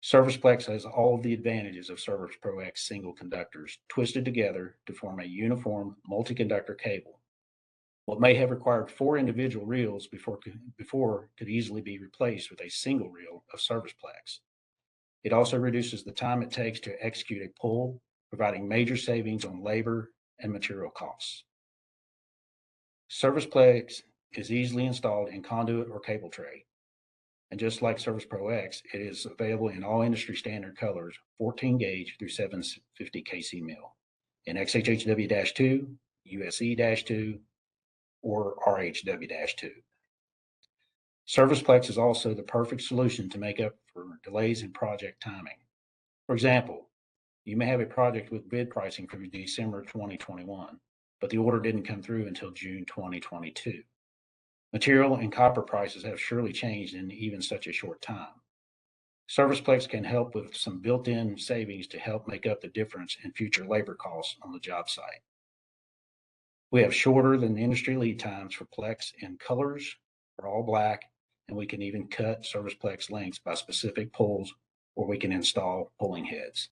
ServicePLEX has all of the advantages of ServicePRO-X single conductors twisted together to form a uniform multi-conductor cable. What may have required four individual reels before could easily be replaced with a single reel of ServicePLEX. It also reduces the time it takes to execute a pull, providing major savings on labor and material costs. ServicePLEX is easily installed in conduit or cable tray. And just like ServicePRO-X, it is available in all industry standard colors, 14 gauge through 750 kc mil, in XHHW-2, USE-2, or RHW-2. ServicePLEX is also the perfect solution to make up for delays in project timing. For example, you may have a project with bid pricing for December 2021, but the order didn't come through until June 2022. Material and copper prices have surely changed in even such a short time. ServicePLEX can help with some built-in savings to help make up the difference in future labor costs on the job site. We have shorter than industry lead times for Plex in colors, for all black, and we can even cut ServicePLEX lengths by specific pulls, or we can install pulling heads.